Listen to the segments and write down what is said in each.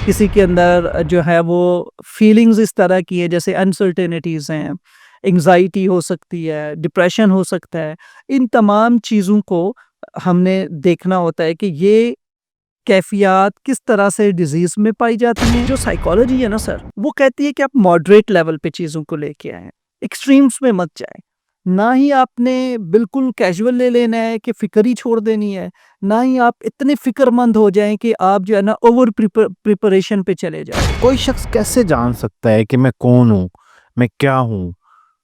किसी के अंदर जो है वो फीलिंग्स इस तरह की है जैसे अनसर्टेनिटीज़ हैं, एंग्ज़ायटी हो सकती है, डिप्रेशन हो सकता है। इन तमाम चीज़ों को हमने देखना होता है कि ये कैफ़ियत किस तरह से डिज़ीज़ में पाई जाती हैं। जो साइकोलॉजी है ना सर, वो कहती है कि आप मॉडरेट लेवल पे चीज़ों को लेके आएँ, एक्सट्रीम्स में मत जाएँ। ना ही आपने बिल्कुल कैज़ुअल ले लेना है कि फ़िक्र ही छोड़ देनी है, ना ही आप इतने फ़िक्रमंद हो जाएँ कि आप जो है ना ओवर प्रिपरेशन पे चले जाएँ। कोई शख्स कैसे जान सकता है कि मैं कौन हूँ? मैं क्या हूँ?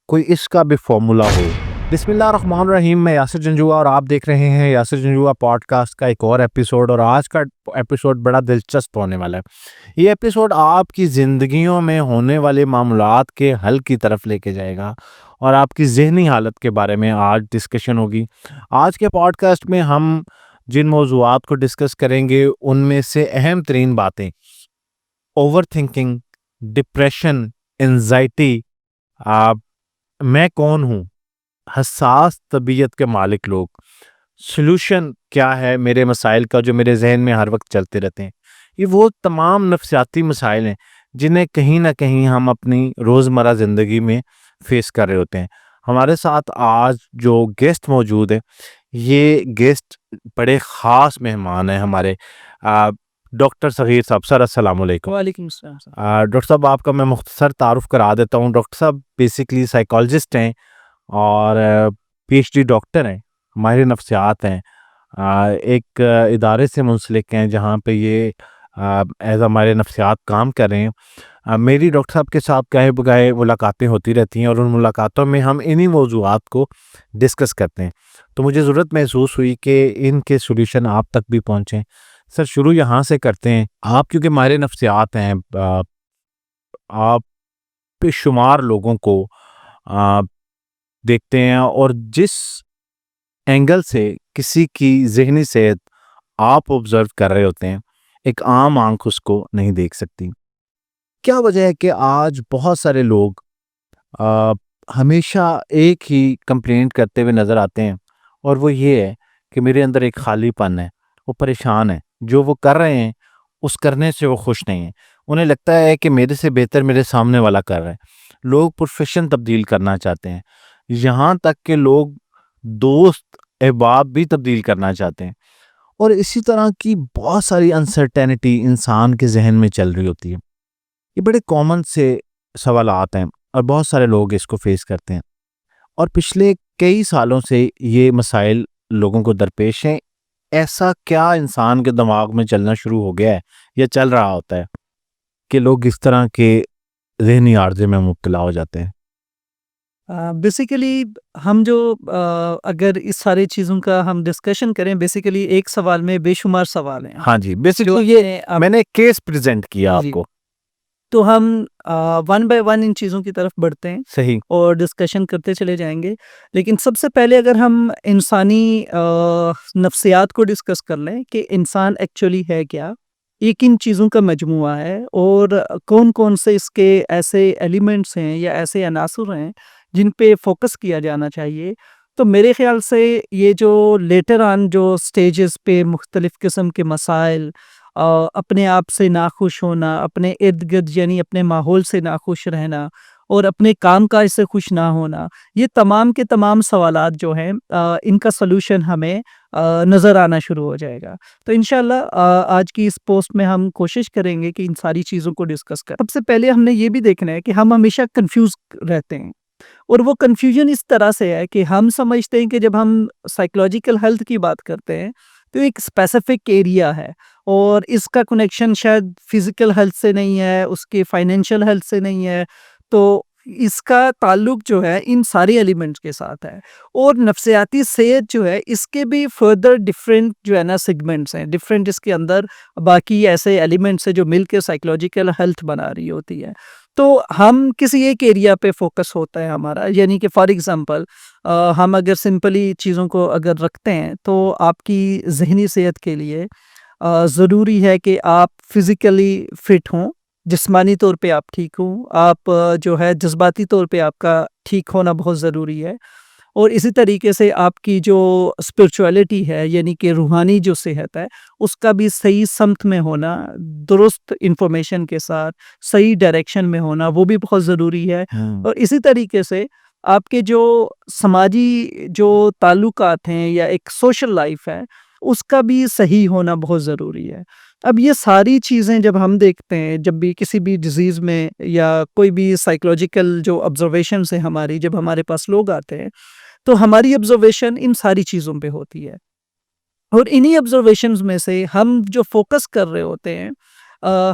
कोई इसका भी फ़ॉर्मूला हो। बिस्मिल्लाहिर्रहमानिर्रहीम, मैं यासिर जंजुआ और आप देख रहे हैं यासिर जंजुआ पॉडकास्ट का एक और एपिसोड। और आज का एपिसोड बड़ा दिलचस्प होने वाला है। ये एपिसोड आपकी ज़िंदगियों में होने वाले मामलात के हल की तरफ लेके जाएगा और आपकी ज़हनी हालत के बारे में आज डिस्कशन होगी। आज के पॉडकास्ट में हम जिन मौज़ूआत को डिस्कस करेंगे उनमें से अहम तरीन बातें ओवरथिंकिंग, डिप्रेशन, एंजाइटी, मैं कौन हूँ, हसास तबीयत के मालिक लोग, सॉल्यूशन क्या है मेरे मसाइल का जो मेरे जहन में हर वक्त चलते रहते हैं। ये वो तमाम नफ्सियाती मसाइल हैं जिन्हें कहीं ना कहीं हम अपनी रोज़मर्रा ज़िंदगी में फेस कर रहे होते हैं। हमारे साथ आज जो गेस्ट मौजूद है, ये गेस्ट बड़े ख़ास मेहमान हैं हमारे। डॉक्टर सग़ीर साहब, सर अस्सलाम वालेकुम। वालेकुम अस्सलाम सर। डॉक्टर साहब, आपका मैं मुख्तसर तारुफ़ करा देता हूँ। डॉक्टर साहब बेसिकली साइकोलॉजिस्ट हैं और पीएचडी डॉक्टर हैं, माहिर नफ्सियात हैं। एक इदारे से मुंसलिक हैं जहाँ पे ये एज़ अ माहिर नफ्सियात काम कर रहे हैं। मेरी डॉक्टर साहब के साथ गाहे-बगाहे मुलाकातें होती रहती हैं और उन मुलाकातों में हम इन्हीं मौज़ूआत को डिस्कस करते हैं। तो मुझे ज़रूरत महसूस हुई कि इनके सॉल्यूशन आप तक भी पहुँचें। सर, शुरू यहाँ से करते हैं। आप क्योंकि माहिर नफ्सियात हैं, आप बेशुमार लोगों को अ, देखते हैं और जिस एंगल से किसी की ज़हनी सेहत आप ऑब्ज़र्व कर रहे होते हैं, एक आम आँख उसको नहीं देख सकती। क्या वजह है कि आज बहुत सारे लोग अ, हमेशा एक ही कंप्लेंट करते हुए नज़र आते हैं और वो ये है कि मेरे अंदर एक खालीपन है, वो परेशान है, जो वो कर रहे हैं, उस करने से वो खुश नहीं हैं। उन्हें लगता है कि मेरे से बेहतर मेरे सामने वाला कर रहा है। लोग प्रोफ़ेशन तब्दील करना चाहते हैं, यहाँ तक कि लोग दोस्त, अहबाब भी तब्दील करना चाहते हैं और इसी तरह की बहुत सारी अनसर्टेनिटी इंसान के ज़हन में चल रही होती है। ये बड़े कॉमन से सवालात हैं और बहुत सारे लोग इसको फेस करते हैं और पिछले कई सालों से ये मसाइल लोगों को दरपेश हैं। ऐसा क्या इंसान के दिमाग में चलना शुरू हो गया है या चल रहा होता है कि लोग इस तरह के ज़हनी आर्जे में मुब्तला हो जाते हैं? बेसिकली हम जो अगर इस सारी चीज़ों का हम डिस्कशन करें बेसिकली एक सवाल में बेशुमार सवाल हैं हाँ जी, जो बेसिकली ये अपने आप मैंने केस प्रेज़ेंट किया जी। आपको। तो हम वन बाय वन इन चीज़ों की तरफ बढ़ते हैं सही। और डिस्कशन करते चले जाएँगे। लेकिन सबसे पहले अगर हम इंसानी नफ्सियात को डिस्कस कर लें कि इंसान एक्चुअली है क्या? ये किन चीज़ों का मजमूआ है और कौन-कौन से इसके ऐसे एलिमेंट्स हैं या ऐसे अनासुर हैं जिन पे फ़ोकस किया जाना चाहिए। तो मेरे ख़्याल से ये जो लेटर ऑन जो स्टेजेस पे मुख्तलिफ़ किस्म के मसाइल अपने आप से नाखुश होना, अपने इर्द-गिर्द यानी अपने माहौल से नाखुश रहना और अपने काम-काज से खुश ना होना, ये तमाम के तमाम सवालात जो हैं इनका सॉल्यूशन हमें नज़र आना शुरू हो जाएगा। तो इंशाअल्लाह आज की इस पोस्ट में हम कोशिश करेंगे कि इन सारी चीज़ों को डिस्कस करें। सबसे पहले हमने ये भी देखना है कि हम हमेशा कन्फ्यूज़ रहते हैं और वो कन्फ्यूज़न इस तरह से है कि हम समझते हैं कि जब हम साइकोलॉजिकल हेल्थ की बात करते हैं, तो एक स्पेसिफ़िक एरिया है और इसका कनेक्शन शायद फिज़िकल हेल्थ से नहीं है, उसके फाइनेंशियल हेल्थ से नहीं है, तो इसका ताल्लुक जो है इन सारे एलिमेंट्स के साथ है। और नफ्सियाती सेहत जो है इसके भी फर्दर डिफरेंट जो है ना सेगमेंट्स हैं, डिफरेंट इसके अंदर बाकी ऐसे एलिमेंट्स हैं जो मिलके साइकोलॉजिकल हेल्थ बना रही होती है। तो हम किसी एक एरिया पे फ़ोकस होता है हमारा, यानी कि फॉर एग्ज़ाम्पल हम अगर सिंपली चीज़ों को अगर रखते हैं, तो आपकी ज़हनी सेहत के लिए ज़रूरी है कि आप फिज़िकली फ़िट हों, जिस्मानी तौर पे आप ठीक हों, आप जो है जज़्बाती तौर पे आपका ठीक होना बहुत ज़रूरी है। और इसी तरीके से आपकी जो स्पिरिचुअलिटी है यानी कि रूहानी जो सेहत है उसका भी सही समत में होना, दुरुस्त इंफॉर्मेशन के साथ सही डायरेक्शन में होना वो भी बहुत ज़रूरी है। हुँ। और इसी तरीके से आपके जो समाजी जो ताल्लुकात हैं या एक सोशल लाइफ है उसका भी सही होना बहुत ज़रूरी है। अब ये सारी चीज़ें जब हम देखते हैं, जब भी किसी भी डिज़ीज़ में या कोई भी साइकोलॉजिकल जो ऑब्ज़र्वेशंस है हमारी, जब हमारे पास लोग आते हैं, तो हमारी ऑब्ज़र्वेशन इन सारी चीज़ों पे होती है। और इन्हीं ऑब्ज़र्वेशंस में से हम जो फ़ोकस कर रहे होते हैं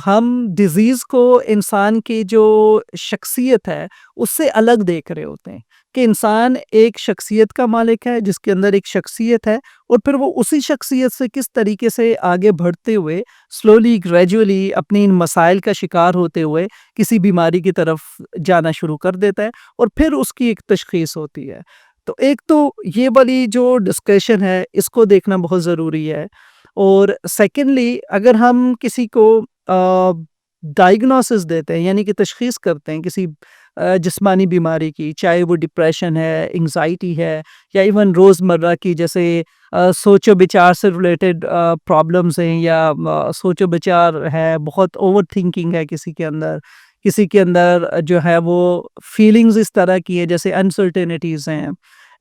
हम डिज़ीज़ को इंसान की जो शख्सियत है, उससे अलग देख रहे होते हैं कि इंसान एक शख्सियत का मालिक है, जिसके अंदर एक शख्सियत है और फिर वो उसी शख्सियत से किस तरीके से आगे बढ़ते हुए स्लोली, ग्रेजुअली अपने इन मसाइल का शिकार होते हुए किसी बीमारी की तरफ जाना शुरू कर देता है और फिर उसकी एक तशख़ीस होती है। तो एक तो ये वाली जो डिस्कशन है, इसको देखना बहुत ज़रूरी है और सेकेंडली अगर हम किसी को डायग्नोसिस देते हैं यानी कि तशख़ीस करते हैं किसी जिस्मानी बीमारी की, चाहे वो डिप्रेशन है, एंग्ज़ायटी है या इवन रोज़मर्रा की जैसे सोचो-विचार से रिलेटेड प्रॉब्लम्स हैं या सोचो-विचार है, बहुत ओवरथिंकिंग है किसी के अंदर जो है वो फीलिंग्स इस तरह की है जैसे अनसर्टेनिटीज़ हैं,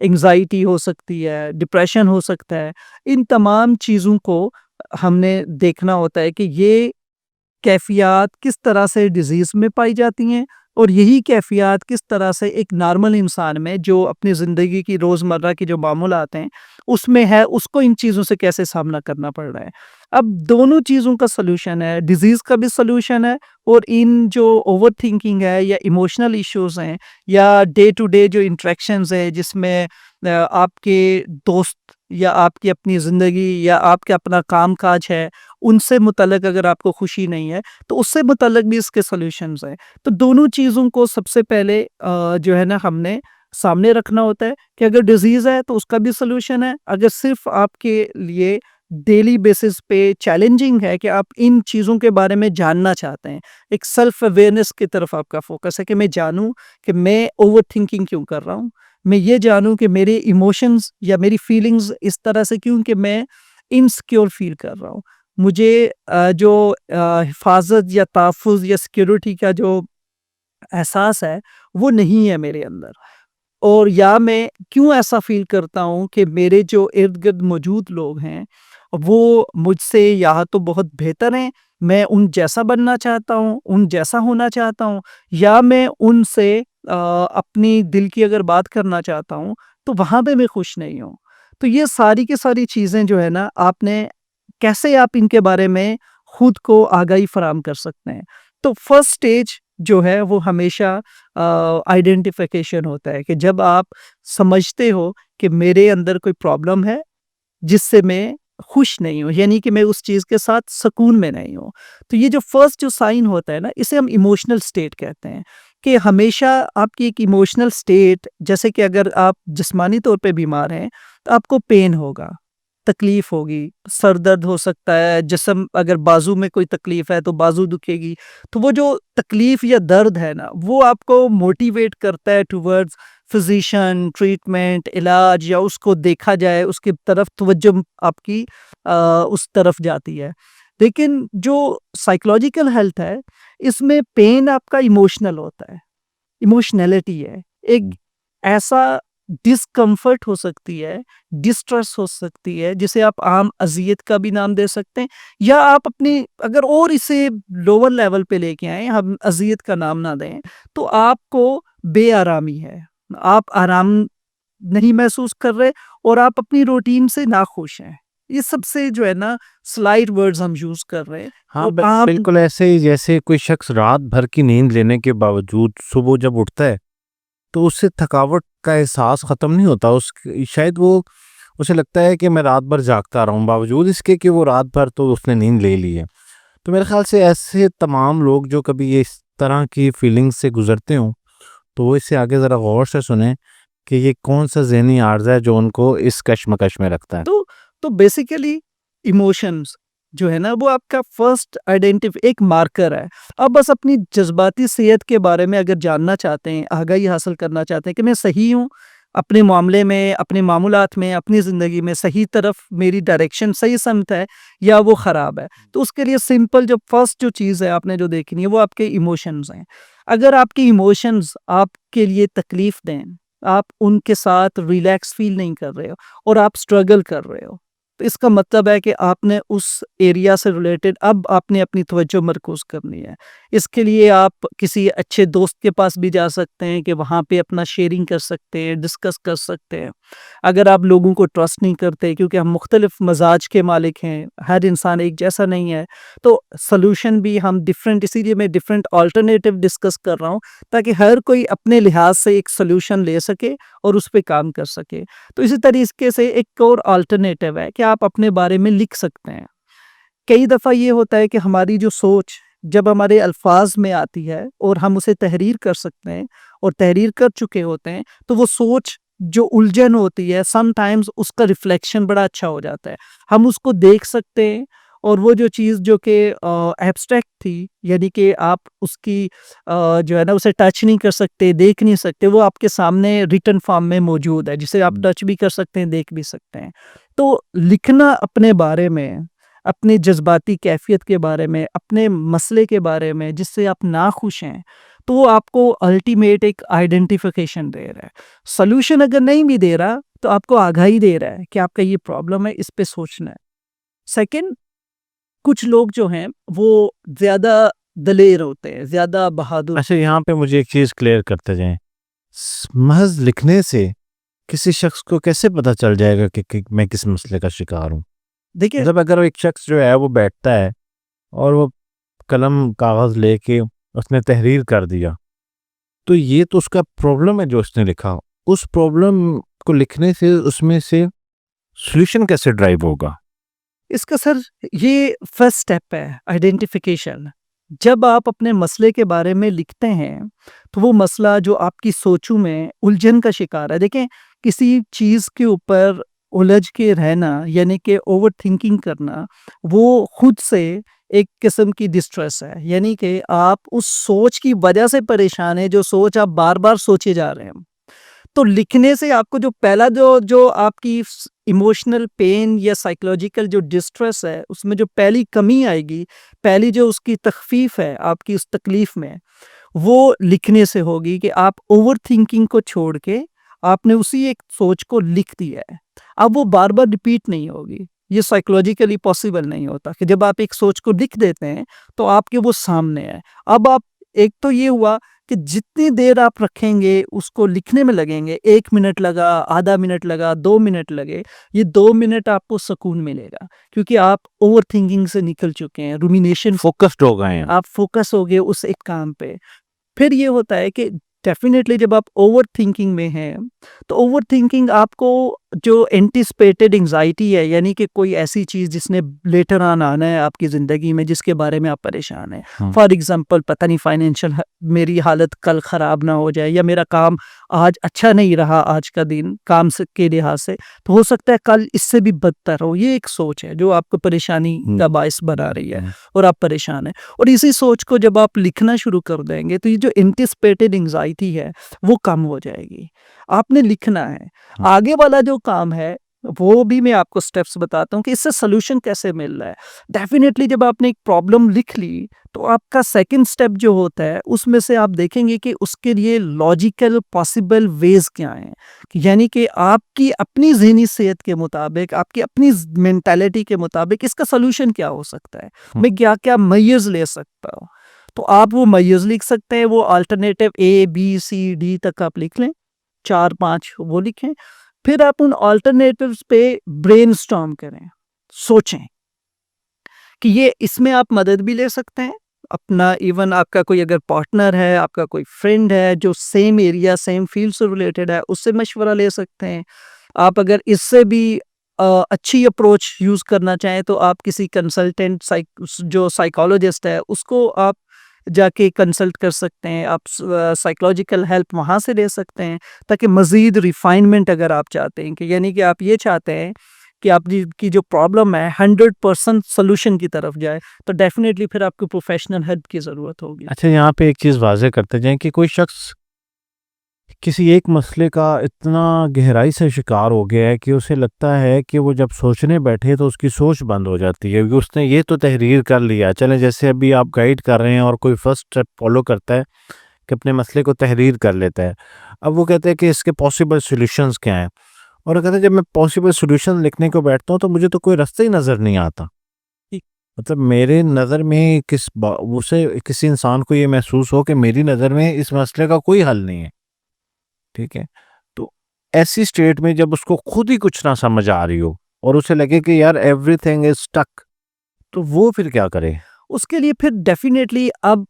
एंग्ज़ायटी हो सकती है, डिप्रेशन हो सकता है। इन तमाम चीज़ों को हमने देखना होता है कि ये कैफ़ियत किस तरह से डिज़ीज़ में पाई जाती हैं और यही कैफ़ियत किस तरह से एक नॉर्मल इंसान में जो अपनी ज़िंदगी की रोज़मर्रा की जो मामूलात हैं, उसमें है, उसको इन चीज़ों से कैसे सामना करना पड़ रहा है। अब दोनों चीज़ों का सॉल्यूशन है, डिज़ीज़ का भी सॉल्यूशन है और इन जो ओवरथिंकिंग है या इमोशनल इश्यूज़ हैं या डे टू डे जो इंटरेक्शंस हैं जिसमें आपके दोस्त या आपकी अपनी ज़िंदगी या आपका अपना काम-काज है, उनसे मुतल्लिक़ अगर आपको खुशी नहीं है, तो उससे मुतल्लिक़ भी इसके सॉल्यूशंस हैं। तो दोनों चीज़ों को सबसे पहले जो है ना हमने सामने रखना होता है कि अगर डिज़ीज़ है तो उसका भी सॉल्यूशन है। अगर सिर्फ़ आपके लिए डेली बेसिस पे चैलेंजिंग है कि आप इन चीज़ों के बारे में जानना चाहते हैं, एक सेल्फ अवेयरनेस की तरफ आपका फ़ोकस है कि मैं जानूँ कि मैं ओवरथिंकिंग क्यों कर रहा हूँ? मैं ये जानूँ कि मेरे इमोशंस या मेरी फीलिंग्स इस तरह से क्यों कि मैं इनसिक्योर फ़ील कर रहा हूँ। मुझे जो हिफ़ाज़त या तहफ़्फ़ुज़ या सिक्योरिटी का जो एहसास है, वो नहीं है मेरे अंदर। और या मैं क्यों ऐसा फ़ील करता हूँ कि मेरे जो इर्द-गिर्द मौजूद लोग हैं, वो मुझसे या तो बहुत बेहतर हैं, मैं उन जैसा बनना चाहता हूँ, उन जैसा होना चाहता हूँ या मैं उनसे अपनी दिल की अगर बात करना चाहता हूँ, तो वहाँ पे मैं खुश नहीं हूँ। तो ये सारी की सारी चीज़ें जो है ना, आपने कैसे आप इनके बारे में खुद को आगाही फ़राहम कर सकते हैं। तो फर्स्ट स्टेज जो है वो हमेशा आइडेंटिफिकेशन होता है कि जब आप समझते हो कि मेरे अंदर कोई प्रॉब्लम है जिससे मैं खुश नहीं हूँ यानी कि मैं उस चीज़ के साथ सुकून में नहीं हूँ। तो ये जो फर्स्ट जो साइन होता है ना इसे हम इमोशनल स्टेट कहते हैं कि हमेशा आपकी एक इमोशनल स्टेट जैसे कि अगर आप जिस्मानी तौर पे बीमार हैं तो आपको पेन होगा, तकलीफ़ होगी, सर दर्द हो सकता है, जिस्म अगर बाजू में कोई तकलीफ़ है तो बाजू दुखेगी। तो वो जो तकलीफ़ या दर्द है ना वो आपको मोटिवेट करता है टुवर्ड्स फिज़िशियन, ट्रीटमेंट, इलाज या उसको देखा जाए उसकी तरफ तवज्जो आपकी उस तरफ जाती है। लेकिन जो साइकोलॉजिकल हेल्थ है इसमें पेन आपका इमोशनल होता है, इमोशनैलिटी है। एक ऐसा डिस्कम्फर्ट हो सकती है, डिस्ट्रेस हो सकती है जिसे आप आम अज़ियत का भी नाम दे सकते हैं या आप अपनी अगर और इसे लोअर लेवल पे लेके आएँ, हम अज़ियत का नाम ना दें, तो आपको बेआरामी है। आप आराम नहीं महसूस कर रहे और आप अपनी रूटीन से नाखुश हैं। ये सबसे जो है ना स्लाइट वर्ड्स हम यूज़ कर रहे हैं हाँ, और आप बिल्कुल ऐसे ही जैसे कोई शख्स रात भर की नींद लेने के बावजूद सुबह जब उठता है, तो उससे थकावट का एहसास ख़त्म नहीं होता। शायद वो उसे लगता है कि मैं रात भर जागता रहा हूँ, बावजूद इसके कि वो रात भर तो उसने नींद ले ली है। तो मेरे ख़्याल से ऐसे तमाम लोग जो कभी ये इस तरह की फीलिंग्स से गुज़रते हों, तो वो इससे आगे ज़रा गौर से सुनें कि ये कौन-सा ज़हनी आर्ज़ा है जो उनको इस कशमकश में रखता है। तो बेसिकली इमोशंस जो है ना वो आपका फर्स्ट एक मार्कर है। आप बस अपनी जज्बाती सेहत के बारे में अगर जानना चाहते हैं, आगाही हासिल करना चाहते हैं कि मैं सही हूँ, अपने मामले में, अपने मामूलात में, अपनी ज़िंदगी में सही तरफ मेरी डायरेक्शन सही समत है या वो ख़राब है। तो उसके लिए सिंपल जो फर्स्ट जो चीज़ है आपने जो देखनी है वो आपके इमोशंस हैं। अगर आपके इमोशंस आपके लिए तकलीफ़ दें, आप उनके साथ रिलैक्स फ़ील नहीं कर रहे हो और आप स्ट्रगल कर रहे हो, तो इसका मतलब है कि आपने उस एरिया से रिलेटेड अब आपने अपनी तवज्जो मरकूज़ करनी है। इसके लिए आप किसी अच्छे दोस्त के पास भी जा सकते हैं कि वहाँ पे अपना शेयरिंग कर सकते हैं, डिस्कस कर सकते हैं। अगर आप लोगों को ट्रस्ट नहीं करते क्योंकि हम मुख्तलिफ मज़ाज के मालिक हैं, हर इंसान एक जैसा नहीं है, तो सॉल्यूशन भी हम डिफरेंट, इसीलिए मैं डिफरेंट अल्टरनेटिव डिस्कस कर रहा हूँ ताकि हर कोई अपने लिहाज से एक सॉल्यूशन ले सके और उस पे काम कर सके। तो इसी तरीके से एक और अल्टरनेटिव है कि आप अपने बारे में लिख सकते हैं। कई दफ़ा ये होता है कि हमारी जो सोच जब हमारे अल्फाज में आती है और हम उसे तहरीर कर सकते हैं और तहरीर कर चुके होते हैं, तो वो सोच जो उलझन होती है समटाइम्स उसका रिफ्लेक्शन बड़ा अच्छा हो जाता है। हम उसको देख सकते हैं और वो जो चीज़ जो कि एब्स्ट्रैक्ट थी, यानी कि आप उसकी जो है ना उसे टच नहीं कर सकते, देख नहीं सकते, वो आपके सामने रिटन फॉर्म में मौजूद है, जिसे आप टच भी कर सकते हैं, देख भी सकते हैं। तो लिखना अपने बारे में, अपनी जज़्बाती कैफ़ियत के बारे में, अपने मसले के बारे में जिससे आप नाखुश हैं, तो वो आपको अल्टीमेट एक आइडेंटिफ़िकेशन दे रहा है। सॉल्यूशन अगर नहीं भी दे रहा, तो आपको आगाही दे रहा है कि आपका ये प्रॉब्लम है, इस पे सोचना है। सेकंड, कुछ लोग जो हैं, वो ज़्यादा दलेर होते हैं, ज़्यादा बहादुर। अच्छा, यहाँ पे मुझे एक चीज़ क्लियर करते जाएँ। महज़ लिखने से किसी शख्स को कैसे पता चल जाएगा कि मैं किस मसले का शिकार हूँ? देखिए, मतलब अगर एक शख्स जो है वो बैठता है और वो कलम कागज़ लेके उसने तहरीर कर दिया, तो ये तो उसका प्रॉब्लम है जो उसने लिखा। उस प्रॉब्लम को लिखने से उसमें से सॉल्यूशन कैसे ड्राइव होगा? इसका सर ये फर्स्ट स्टेप है आइडेंटिफिकेशन। जब आप अपने मसले के बारे में लिखते हैं, तो वो मसला जो आपकी सोचों में उलझन का शिकार है। देखें, किसी चीज़ के ऊपर उलझ के रहना यानी कि ओवरथिंकिंग करना, वो खुद से एक किस्म की डिस्ट्रेस है। यानी कि आप उस सोच की वजह से परेशान हैं, जो सोच आप बार-बार सोचे जा रहे हैं। तो लिखने से आपको जो पहला जो जो आपकी इमोशनल पेन या साइकोलॉजिकल जो डिस्ट्रेस है, उसमें जो पहली कमी आएगी, पहली जो उसकी तखफीफ है आपकी उस तकलीफ में, वो लिखने से होगी कि आप ओवरथिंकिंग को छोड़ के आपने उसी एक सोच को लिख दिया है। अब वो बार-बार रिपीट नहीं होगी। ये साइकोलॉजिकली पॉसिबल नहीं होता कि जब आप एक सोच को लिख देते हैं, तो आपके वो सामने है। अब आप, एक तो ये हुआ कि जितनी देर आप रखेंगे, उसको लिखने में लगेंगे, 1 मिनट लगा, आधा मिनट लगा, 2 मिनट लगे, ये 2 मिनट आपको सुकून मिलेगा क्योंकि आप ओवरथिंकिंग से निकल चुके हैं, रूमिनेशन, फ़ोकस्ड हो गए हैं। आप फ़ोकस हो गए उस एक काम पे। फिर ये होता है कि डेफ़िनेटली जब आप ओवरथिंकिंग में हैं, तो ओवरथिंकिंग आपको जो एंटिसिपेटेड एंग्ज़ायटी है, यानी कि कोई ऐसी चीज़ जिसने लेटर ऑन आना है आपकी ज़िंदगी में, जिसके बारे में आप परेशान हैं। हुँ। फॉर एग्ज़ाम्पल, पता नहीं फाइनेंशियल मेरी हालत कल ख़राब ना हो जाए, या मेरा काम आज अच्छा नहीं रहा, आज का दिन काम से के लिहाज से, तो हो सकता है कल इससे भी बदतर हो। ये एक सोच है जो आपको परेशानी का बायस बना रही है और आप परेशान हैं। और इसी सोच को जब आप लिखना शुरू कर देंगे, तो ये जो एंटिसिपेटेड एंग्ज़ायटी है, वो कम हो जाएगी। आपने लिखना है। आगे वाला जो काम है, वो भी मैं आपको स्टेप्स बताता हूँ कि इससे सॉल्यूशन कैसे मिल रहा है। डेफ़िनेटली जब आपने एक प्रॉब्लम लिख ली, तो आपका सेकंड स्टेप जो होता है, उसमें से आप देखेंगे कि उसके लिए लॉजिकल पॉसिबल वेज़ क्या हैं। यानी कि आपकी अपनी ज़हनी सेहत के मुताबिक, आपकी अपनी मेंटालिटी के मुताबिक इसका सॉल्यूशन क्या हो सकता है। मैं क्या-क्या मेजर्स ले सकता हूँ। तो आप वो मेजर्स लिख सकते हैं, वो अल्टरनेटिव ए, बी, सी, डी तक आप लिख लें। 4-5 वो लिखें। फिर आप उन अल्टरनेटिव्स पे ब्रेनस्टॉर्म करें, सोचें कि ये इसमें आप मदद भी ले सकते हैं। अपना, इवन आपका कोई अगर पार्टनर है, आपका कोई फ्रेंड है जो सेम एरिया, सेम फील्ड से रिलेटेड है, उससे मशवरा ले सकते हैं। आप अगर इससे भी अच्छी अप्रोच यूज़ करना चाहें, तो आप किसी कंसल्टेंट जो साइकोलॉजिस्ट है, उसको आप जाके कंसल्ट कर सकते हैं। आप साइकोलॉजिकल हेल्प वहाँ से ले सकते हैं, ताकि मज़ीद रिफ़ाइनमेंट अगर आप चाहते हैं, कि यानी कि आप ये चाहते हैं कि आपकी की जो प्रॉब्लम है 100% सॉल्यूशन की तरफ जाए, तो डेफ़िनेटली फिर आपको प्रोफ़ेशनल हेल्प की ज़रूरत होगी। अच्छा, यहाँ पे एक चीज़ वाज़ेह करते जाएँ कि कोई शख्स किसी एक मसले का इतना गहराई से शिकार हो गया है कि उसे लगता है कि वो जब सोचने बैठे तो उसकी सोच बंद हो जाती है, क्योंकि उसने ये तो तहरीर कर लिया। चलें, जैसे अभी आप गाइड कर रहे हैं और कोई फर्स्ट स्टेप फॉलो करता है कि अपने मसले को तहरीर कर लेता है। अब वो कहते हैं कि इसके पॉसिबल सॉल्यूशंस क्या हैं, और वो कहते हैं जब मैं पॉसिबल सॉल्यूशन लिखने को बैठता हूँ तो मुझे तो कोई रास्ता ही नज़र नहीं आता। मतलब मेरे नज़र में उसे किसी इंसान को ये महसूस हो कि मेरी नज़र में इस मसले का कोई हल नहीं है, ठीक है? तो ऐसी स्टेट में जब उसको खुद ही कुछ ना समझ आ रही हो और उसे लगे कि यार एवरीथिंग इज स्टक, तो वो फिर क्या करे? उसके लिए फिर डेफ़िनेटली अब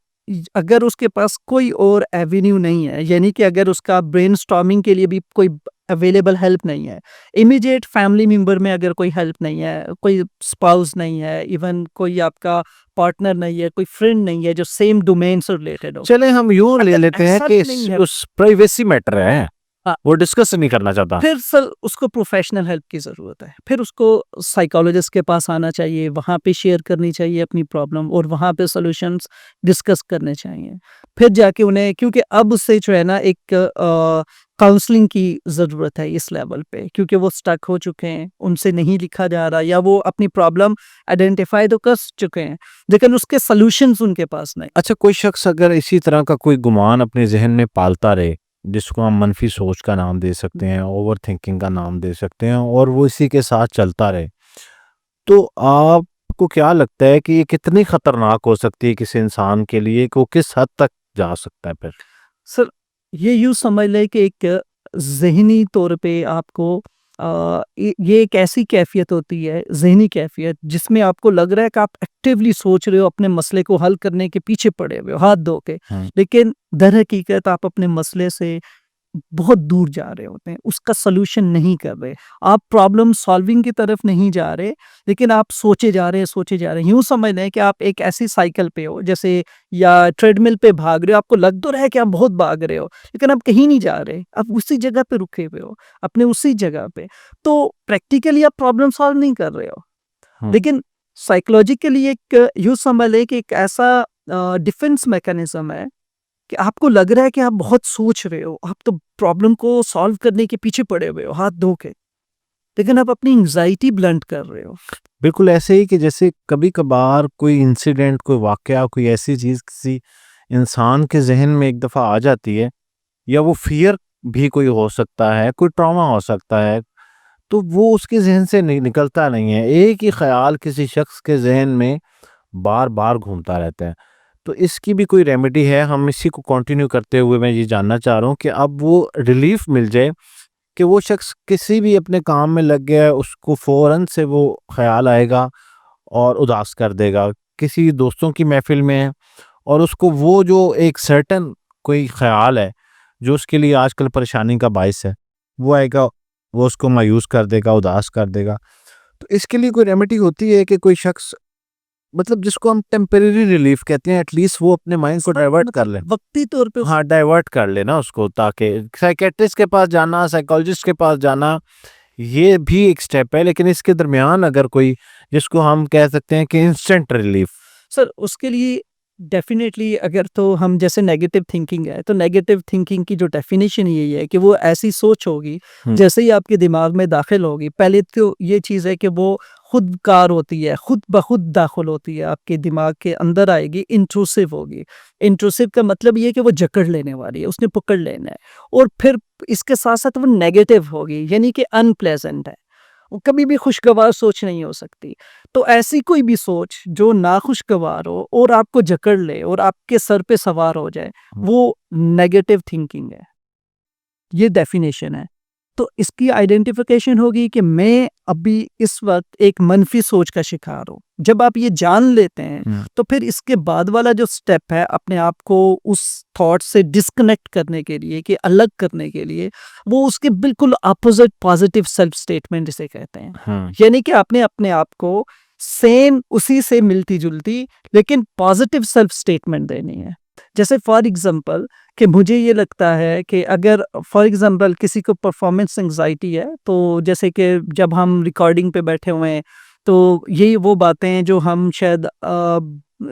अगर उसके पास कोई और एवेन्यू नहीं है, यानी कि अगर उसका ब्रेनस्टॉर्मिंग के लिए भी कोई अवेलेबल हेल्प नहीं है, इमीडिएट फैमिली मेंबर में अगर कोई हेल्प नहीं है, कोई स्पाउस नहीं है, इवन कोई आपका पार्टनर नहीं है, कोई फ्रेंड नहीं है जो सेम डोमेन से रिलेटेड हो। चले हम यूं ले अगर लेते हैं ऐसा कि भी नहीं है, उस प्राइवेसी मैटर है, हाँ, वो डिस्कस नहीं करना चाहता। फिर सर उसको प्रोफेशनल हेल्प की ज़रूरत है। फिर उसको साइकोलॉजिस्ट के पास आना चाहिए, वहाँ पे शेयर करनी चाहिए अपनी प्रॉब्लम और वहाँ पे सॉल्यूशंस डिस्कस करने चाहिए। फिर जाके उन्हें, क्योंकि अब उससे जो है ना एक काउंसलिंग की ज़रूरत है इस लेवल पे, क्योंकि वो स्टक हो चुके हैं, उनसे नहीं लिखा जा रहा, या वो अपनी प्रॉब्लम आइडेंटिफ़ाई तो कर चुके हैं, लेकिन उसके सॉल्यूशंस उनके पास नहीं। अच्छा, कोई शख्स अगर इसी तरह का कोई गुमान अपने ज़हन में पालता रहे, जिसको हम मनफ़ी सोच का नाम दे सकते हैं, ओवरथिंकिंग का नाम दे सकते हैं, और वो इसी के साथ चलता रहे, तो आपको क्या लगता है कि ये कितनी खतरनाक हो सकती है किसी इंसान के लिए, कि वो किस हद तक जा सकता है फिर? सर, ये यूँ समझ लें कि एक ज़हनी तौर पे आपको ये एक ऐसी कैफ़ियत होती है, ज़हनी कैफ़ियत, जिसमें आपको लग रहा है कि आप एक्टिवली सोच रहे हो, अपने मसले को हल करने के पीछे पड़े हुए हो, हाथ धो के। हुँ। लेकिन दर हकीकत आप अपने मसले से बहुत दूर जा रहे होते हैं, उसका सॉल्यूशन नहीं कर रहे। आप प्रॉब्लम सॉल्विंग की तरफ नहीं जा रहे, लेकिन आप सोचे जा रहे हैं, सोचे जा रहे हैं। यूँ समझ लें कि आप एक ऐसी साइकिल पे हो, जैसे या ट्रेडमिल पे भाग रहे हो, आपको लग तो रहा है कि आप बहुत भाग रहे हो, लेकिन आप कहीं नहीं जा रहे, आप उसी जगह पे रुके हुए हो, अपने उसी जगह पे। तो प्रैक्टिकली आप प्रॉब्लम सॉल्व नहीं कर रहे हो, हुँ। लेकिन साइकोलॉजिकली एक यूँ समझ लें कि एक ऐसा डिफेंस मैकेनिज़्म है कि आपको लग रहा है कि आप बहुत सोच रहे हो, आप तो प्रॉब्लम को सॉल्व करने के पीछे पड़े हुए हो, हाथ धो के, लेकिन आप अपनी एंग्ज़ायटी ब्लंट कर रहे हो। बिल्कुल ऐसे ही कि जैसे कभी-कभार कोई इंसिडेंट, कोई वाक़या, कोई ऐसी चीज़ किसी इंसान के ज़हन में एक दफ़ा आ जाती है, या वो फ़ियर भी कोई हो सकता है, कोई ट्रॉमा हो सकता है, तो वो उसके ज़हन से निकलता नहीं है। एक ही ख़्याल किसी शख्स के ज़हन में बार-बार घूमता रहता है। तो इसकी भी कोई रेमेडी है? हम इसी को कंटिन्यू करते हुए मैं ये जानना चाह रहा हूँ कि अब वो रिलीफ़ मिल जाए कि वो शख्स किसी भी अपने काम में लग गया है, उसको फ़ौरन से वो ख़्याल आएगा और उदास कर देगा। किसी दोस्तों की महफ़िल में है और उसको वो जो एक सर्टेन कोई ख़्याल है, जो उसके लिए आजकल परेशानी का बायस है, वो आएगा, वो उसको मायूस कर देगा, उदास कर देगा। तो इसके लिए कोई रेमेडी होती है कि कोई शख्स, मतलब जिसको हम टेम्परेरी रिलीफ कहते हैं, एटलीस्ट वो अपने माइंड को डाइवर्ट कर ले? वक़्ती तौर पे हाँ, डाइवर्ट कर ले ना उसको, ताकि साइकियाट्रिस्ट के पास जाना, साइकोलॉजिस्ट के पास जाना, ये भी एक स्टेप है, लेकिन इसके दरमियान अगर कोई, जिसको हम कह सकते हैं कि इंस्टेंट रिलीफ। सर उसके लिए डेफ़िनेटली, अगर तो हम जैसे नेगेटिव थिंकिंग है, तो नेगेटिव थिंकिंग की जो डेफ़िनेशन यही है कि वो ऐसी सोच होगी, हुँ। जैसे ही आपके दिमाग में दाखिल होगी, पहले तो ये चीज़ है कि वो खुदकार होती है, खुद ब खुद दाखिल होती है, आपके दिमाग के अंदर आएगी, इंट्रूसिव होगी। इंट्रूसिव का मतलब ये है कि वो जकड़ लेने वाली है, उसने पकड़ लेना है, और फिर इसके साथ-साथ वो नेगेटिव होगी, यानी कि अनप्लेज़ेंट है। वो कभी भी खुशगवार सोच नहीं हो सकती। तो ऐसी कोई भी सोच जो नाखुशगवार हो और आपको जकड़ ले और आपके सर पे सवार हो जाए, हुँ। वो नेगेटिव थिंकिंग है। ये डेफ़िनेशन है। तो इसकी आइडेंटिफ़िकेशन होगी कि मैं अभी इस वक़्त एक मनफ़ी सोच का शिकार हूँ। जब आप ये जान लेते हैं, हुँ। तो फिर इसके बाद वाला जो स्टेप है अपने आप को उस थॉट से डिस्कनेक्ट करने के लिए, कि अलग करने के लिए, वो उसके बिल्कुल अपोज़िट पॉज़िटिव सेल्फ स्टेटमेंट जिसे कहते हैं। हुँ। यानी कि आपने अपने आप को सेम उसी से मिलती-जुलती लेकिन पॉज़िटिव सेल्फ स्टेटमेंट देनी है। जैसे फॉर एग्ज़ाम्पल, कि मुझे ये लगता है कि अगर फॉर एग्ज़ाम्पल किसी को परफ़ॉर्मेंस एंग्ज़ायटी है, तो जैसे कि जब हम रिकॉर्डिंग पे बैठे हुए हैं, तो यही वो बातें हैं जो हम शायद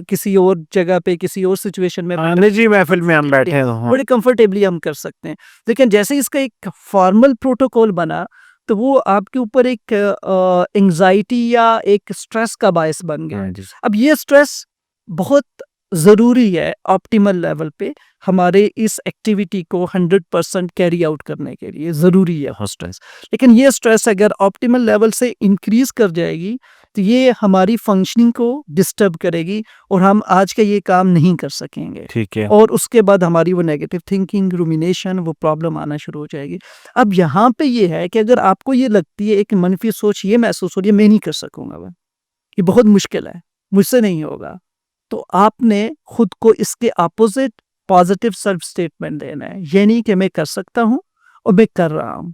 किसी और जगह पे, किसी और सिचुएशन में निजी महफिल में हम बैठे हैं तो हाँ। बड़े कंफर्टेबली हम कर सकते हैं। लेकिन जैसे इसका एक फॉर्मल प्रोटोकॉल बना, तो वो आपके ऊपर एक एंग्जायटी या एक स्ट्रेस का बायस बन गया। हाँ जी। अब ये स्ट्रेस बहुत ज़रूरी है ऑप्टिमल लेवल पे हमारे इस एक्टिविटी को 100% कैरी आउट करने के लिए ज़रूरी है वो स्ट्रेस। लेकिन ये स्ट्रेस अगर ऑप्टिमल लेवल से इंक्रीज़ कर जाएगी, तो ये हमारी फंक्शनिंग को डिस्टर्ब करेगी और हम आज का ये काम नहीं कर सकेंगे। ठीक है। और उसके बाद हमारी वो नेगेटिव थिंकिंग, रुमिनेशन, वो प्रॉब्लम आना शुरू हो जाएगी। अब यहाँ पे ये है कि अगर आपको ये लगती है एक मनफी सोच ये महसूस हो रही है, मैं नहीं कर सकूँगा वह, ये बहुत मुश्किल है, मुझसे नहीं होगा, तो आपने खुद को इसके अपोजिट पॉजिटिव सेल्फ स्टेटमेंट देना है। ये नहीं कि मैं कर सकता हूँ और मैं कर रहा हूँ।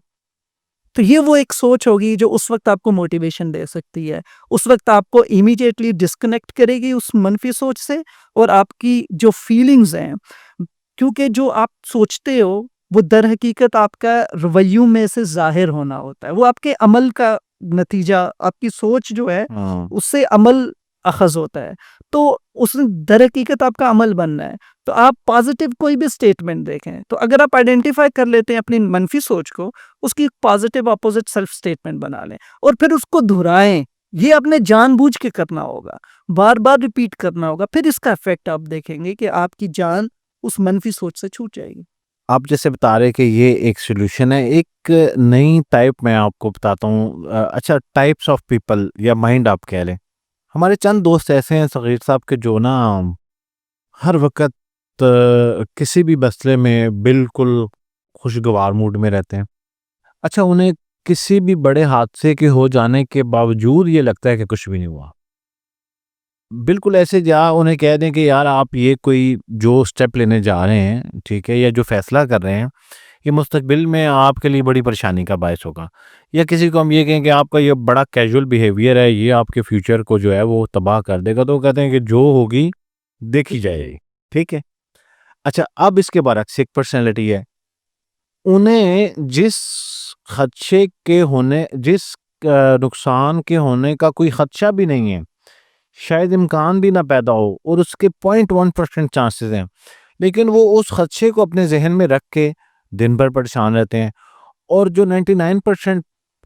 तो ये वो एक सोच होगी जो उस वक्त आपको मोटिवेशन दे सकती है। उस वक्त आपको इमीडिएटली डिस्कनेक्ट करेगी उस मनफी सोच से और आपकी जो फीलिंग्स हैं, क्योंकि जो आप सोचते हो वो दर हकीकत आपका रवैयों में से ज़ाहिर होना होता है। वो आपके अमल का नतीजा, आपकी सोच जो है हाँ। उससे अमल अखज़ होता है। तो उस दर हकीकत आपका अमल बनना है। तो आप पॉजिटिव कोई भी स्टेटमेंट देखें, तो अगर आप आइडेंटिफाई कर लेते हैं अपनी मनफी सोच को, उसकी पॉजिटिव अपोजिट सेल्फ स्टेटमेंट बना लें और फिर उसको दोहराएं। ये आपने जानबूझ के करना होगा, बार बार रिपीट करना होगा। फिर इसका इफेक्ट आप देखेंगे कि आपकी जान उस मनफी सोच से छूट जाएगी। आप जैसे बता रहे कि ये एक सॉल्यूशन है, एक नई टाइप मैं आपको बताता हूँ। अच्छा, टाइप्स ऑफ पीपल या माइंड आप कह लें। हमारे चंद दोस्त ऐसे हैं सगीर साहब के जो ना हर वक्त किसी भी मसले में बिल्कुल खुशगवार मूड में रहते हैं। अच्छा, उन्हें किसी भी बड़े हादसे के हो जाने के बावजूद ये लगता है कि कुछ भी नहीं हुआ। बिल्कुल ऐसे जा उन्हें कह दें कि यार आप ये कोई जो स्टेप लेने जा रहे हैं, ठीक है, या जो फैसला कर रहे हैं, ये मुस्तकबिल में आपके लिए बड़ी परेशानी का बायस होगा। या किसी को हम ये कहें कि आपका ये बड़ा कैजुअल बिहेवियर है, ये आपके फ्यूचर को जो है वो तबाह कर देगा, तो वो कहते हैं कि जो होगी देखी जाएगी। ठीक है। अच्छा, अब इसके बरक्स एक पर्सनैलिटी है, उन्हें जिस नुकसान के होने का कोई खदशा भी नहीं है, शायद इम्कान भी ना पैदा हो और उसके 0.1% चांसेस हैं, लेकिन वो उस खदशे को अपने जहन में रख के दिन भर परेशान रहते हैं और जो 99%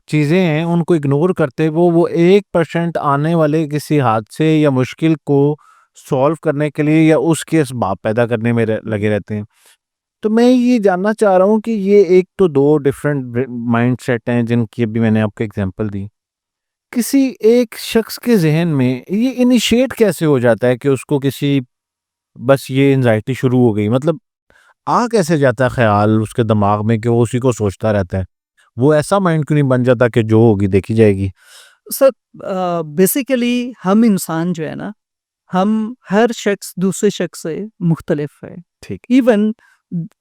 चीज़ें हैं उनको इग्नोर करते वो 1% आने वाले किसी हादसे या मुश्किल को सॉल्व करने के लिए या उसके असबाब पैदा करने में लगे रहते हैं। तो मैं ये जानना चाह रहा हूँ कि ये एक तो दो डिफरेंट माइंड सेट हैं जिनकी अभी मैंने आपको एग्जांपल दी। किसी एक शख्स के ज़हन में ये इनिशिएट कैसे हो जाता है कि उसको किसी बस ये एंग्जायटी शुरू हो गई, मतलब आ कैसे जाता है ख्याल उसके दिमाग में कि वो उसी को सोचता रहता है? वो ऐसा माइंड क्यों नहीं बन जाता कि जो होगी देखी जाएगी? सर, बेसिकली हम इंसान जो है ना, हम हर शख्स दूसरे शख्स से मुख्तलिफ है। ठीक। इवन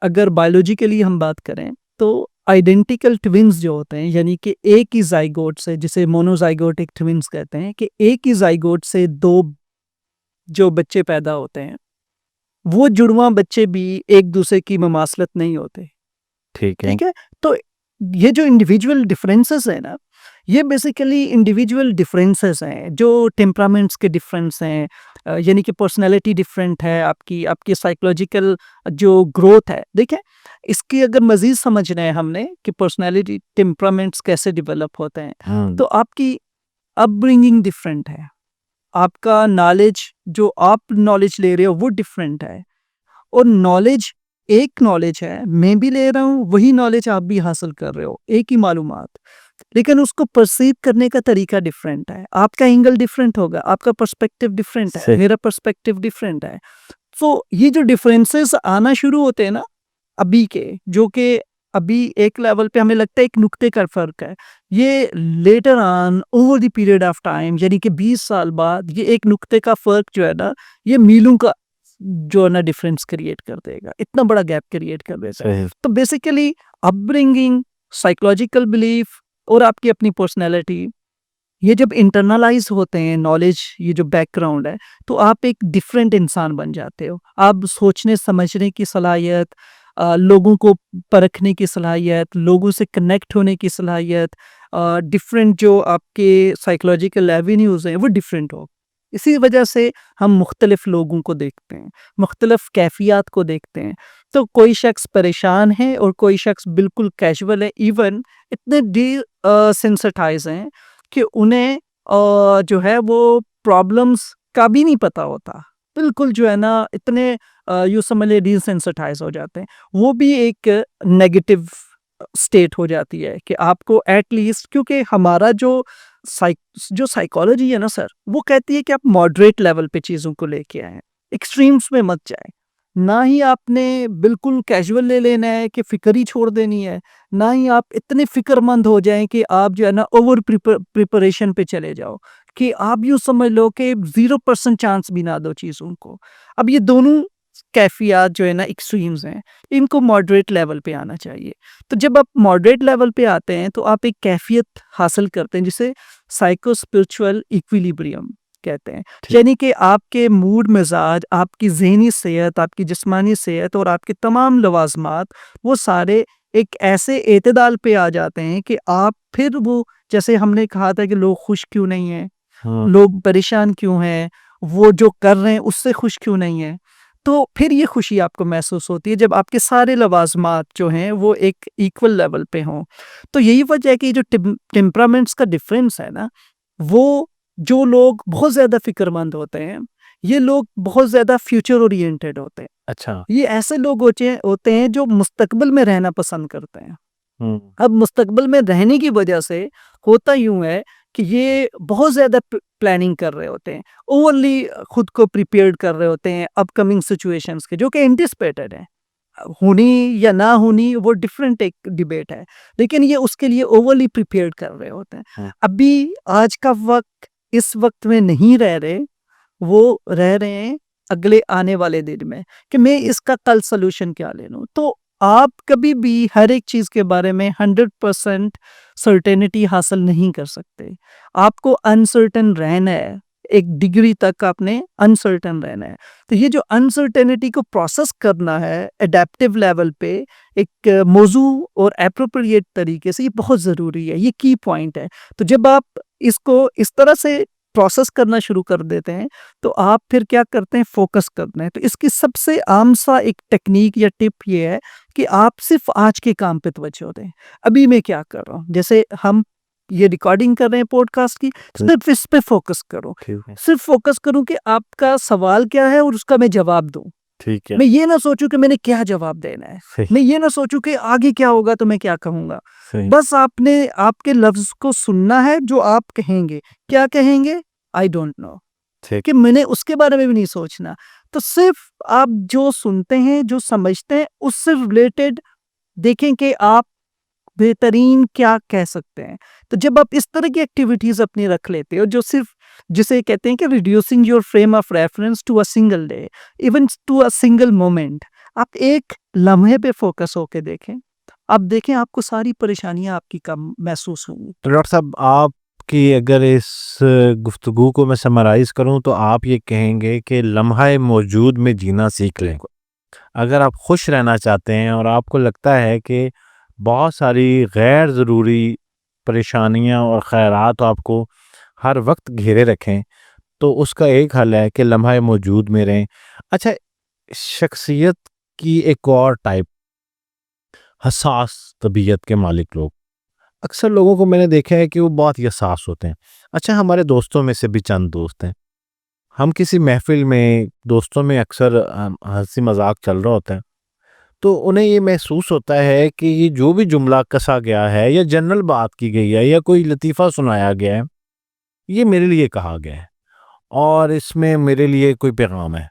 अगर बायोलॉजिकली हम बात करें तो आइडेंटिकल ट्विन्स जो होते हैं, यानी कि एक ही जाइगोट से, जिसे मोनोजाइगोटिक ट्विन्स कहते हैं, कि एक ही जाइगोट से दो जो बच्चे पैदा होते हैं, वो जुड़वा बच्चे भी एक दूसरे की ममासलत नहीं होते। ठीक है। ठीक है। तो ये जो इंडिविजुअल डिफरेंसेस है ना, ये बेसिकली इंडिविजुअल डिफरेंसेस हैं जो टेम्परामेंट्स के डिफरेंस हैं। यानी कि पर्सनालिटी डिफरेंट है, आपकी आपकी साइकोलॉजिकल जो ग्रोथ है। देखिए, इसकी अगर मजीद समझना है हमने कि पर्सनालिटी टेम्परामेंट्स कैसे डेवलप होते हैं, तो आपकी अपब्रिंगिंग डिफरेंट है, आपका नॉलेज जो आप नॉलेज ले रहे हो वो डिफरेंट है। और नॉलेज एक नॉलेज है, मैं भी ले रहा हूँ, वही नॉलेज आप भी हासिल कर रहे हो, एक ही मालूमात, लेकिन उसको परसीव करने का तरीका डिफरेंट है। आपका एंगल डिफरेंट होगा, आपका पर्सपेक्टिव डिफरेंट है, सही। मेरा पर्सपेक्टिव डिफरेंट है। तो ये जो डिफरेंसेस आना शुरू होते हैं ना अभी के, जो कि अभी एक लेवल पे हमें लगता है एक नुक्ते का फर्क है, ये later on over the period of time, यानी कि 20 साल बाद ये एक नुक्ते का फर्क जो है ना, ये मीलों का जो है ना डिफरेंस क्रिएट कर देगा, इतना बड़ा गैप क्रिएट कर देता है। सही। तो बेसिकली अपब्रिंगिंग, साइकोलॉजिकल बिलीफ और आपकी अपनी पर्सनैलिटी, ये जब इंटरनलाइज होते हैं नॉलेज, ये जो बैकग्राउंड है, तो आप एक डिफरेंट इंसान बन जाते हो। आप सोचने समझने की सलाहियत, लोगों को परखने की सलाहियत, लोगों से कनेक्ट होने की सलाहियत, डिफरेंट जो आपके साइकोलॉजिकल एवेन्यूज हैं वो डिफरेंट हो। इसी वजह से हम मुख्तलिफ लोगों को देखते हैं, मुख्तलिफ कैफियत को देखते हैं। तो कोई शख्स परेशान है और कोई शख्स बिल्कुल कैजुअल है, इवन इतने सेंसिटाइज हैं कि उन्हें जो है वो प्रॉब्लम्स का भी नहीं पता होता। बिल्कुल जो है ना इतने यूँ समझ लें डिसेंसिटाइज हो जाते हैं। वो भी एक नेगेटिव स्टेट हो जाती है कि आपको एट लीस्ट, क्योंकि हमारा जो साइकोलॉजी है ना सर, वो कहती है कि आप मॉडरेट लेवल पे चीज़ों को लेके आएँ, एक्सट्रीम्स में मत जाएँ। ना ही आपने बिल्कुल कैजुअल ले लेना है कि फ़िक्र ही छोड़ देनी है, ना ही आप इतने फ़िक्रमंद हो जाएँ कि आप जो है ना ओवर प्रिपरेशन पे चले जाओ, कि आप यूँ समझ लो कि 0% चांस भी ना दो चीज़ों को। अब ये दोनों कैफ़ियत जो है ना एक्सट्रीम्स हैं, इनको मॉडरेट लेवल पे आना चाहिए। तो जब आप मॉडरेट लेवल पे आते हैं तो आप एक कैफ़ियत हासिल करते हैं जिसे साइको स्पिरिचुअल इक्विलिब्रियम कहते हैं। ठीक। यानी कि आपके मूड मिजाज, आपकी ज़हनी सेहत, आपकी जिस्मानी सेहत और आपके तमाम लवाज़मात, वो सारे एक ऐसे एतदाल पे आ जाते हैं कि आप फिर वो, जैसे हमने कहा था कि लोग खुश क्यों नहीं हैं, हाँ, लोग परेशान क्यों हैं, वो जो कर रहे हैं उससे खुश क्यों नहीं हैं। तो फिर ये खुशी आपको महसूस होती है जब आपके सारे लवाज़मात जो हैं वो एक इक्वल लेवल पे हों। तो यही वजह है कि जो टेम्परामेंट्स का डिफरेंस है ना, वो जो लोग बहुत ज़्यादा फ़िक्रमंद होते हैं, ये लोग बहुत ज़्यादा फ्यूचर ओरिएंटेड होते हैं। अच्छा। ये ऐसे लोग होते हैं जो मुस्तकबिल में रहना पसंद करते हैं। हुँ, अब मुस्तकबिल में रहने की वजह से होता यूँ है कि ये बहुत ज़्यादा प्लानिंग कर रहे होते हैं, ओवरली खुद को प्रिपेयर्ड कर रहे होते हैं अपकमिंग सिचुएशंस के, जो कि एंटिसिपेटेड है। होनी या ना होनी वो डिफरेंट एक डिबेट है, लेकिन ये उसके लिए ओवरली प्रिपेयर्ड कर रहे होते हैं। हुँ, अभी आज का वक़्त इस वक़्त में नहीं रह रहे, वो रह रहे हैं अगले आने वाले दिन में कि मैं इसका कल सॉल्यूशन क्या ले लूँ। तो आप कभी भी हर एक चीज़ के बारे में 100% सर्टेनिटी हासिल नहीं कर सकते। आपको अनसर्टेन रहना है, एक डिग्री तक आपने अनसर्टेन रहना है। तो ये जो अनसर्टेनिटी को प्रोसेस करना है एडेप्टिव लेवल पे एक मौजू और एप्रोप्रिएट तरीके से, ये बहुत ज़रूरी है, ये की पॉइंट है। तो जब आप इसको इस तरह से प्रोसेस करना शुरू कर देते हैं, तो आप फिर क्या करते हैं, फ़ोकस करते हैं। तो इसकी सबसे आम सा एक टेक्नीक या टिप ये है कि आप सिर्फ़ आज के काम पे तवज्जो दें। अभी मैं क्या कर रहा हूँ? जैसे हम ये रिकॉर्डिंग कर रहे हैं पॉडकास्ट की, ठीक। सिर्फ़ इस पे फ़ोकस करो। ठीक है, सिर्फ़ फ़ोकस करूँ कि आपका सवाल क्या है और उसका मैं जवाब दूँ। ठीक है। मैं ये ना सोचूँ कि मैंने क्या जवाब देना है। सही, मैं ये ना सोचूँ कि आगे क्या होगा तो मैं क्या कहूँगा। सही। बस आपने आपके लफ्ज़ को सुनना है जो आप कहेंगे। क्या कहेंगे? I don't know. ठीक। कि मैंने उसके बारे में भी नहीं सोचना। तो सिर्फ़ आप जो सुनते हैं, जो समझते हैं, उससे रिलेटेड देखें कि आप बेहतरीन क्या कह सकते हैं। तो जब आप इस तरह की एक्टिविटीज़ अपनी रख लेते हो, जो सिर्फ़ जिसे कहते हैं कि reducing your frame of reference to a single day, even to a single moment, आप एक लम्हे पे फ़ोकस होके देखें। आप देखें आपको सारी परेशानियाँ आपकी कम महसूस होंगी। तो डॉक्टर साहब, आपकी अगर इस गुफ्तगू को मैं समराइज़ करूँ तो आप ये कहेंगे कि लम्हा-ए मौजूद में जीना सीख लें। अगर आप खुश रहना चाहते हैं और आपको लगता है कि बहुत सारी गैर ज़रूरी परेशानियाँ और ख़ैरात आपको हर वक्त घेरे रखें, तो उसका एक हल है कि लम्हा मौजूद में रहें। अच्छा, शख्सियत की एक और टाइप, हसास तबीयत के मालिक लोग। अक्सर लोगों को मैंने देखा है कि वो बहुत ही हसास होते हैं। अच्छा, हमारे दोस्तों में से भी चंद दोस्त हैं, हम किसी महफिल में दोस्तों में अक्सर हंसी मजाक चल रहा होता है, तो उन्हें ये महसूस होता है कि ये जो भी जुमला कसा गया है या जनरल बात की गई है या कोई लतीफ़ा सुनाया गया है, ये मेरे लिए कहा गया है और इसमें मेरे लिए कोई पैगाम है।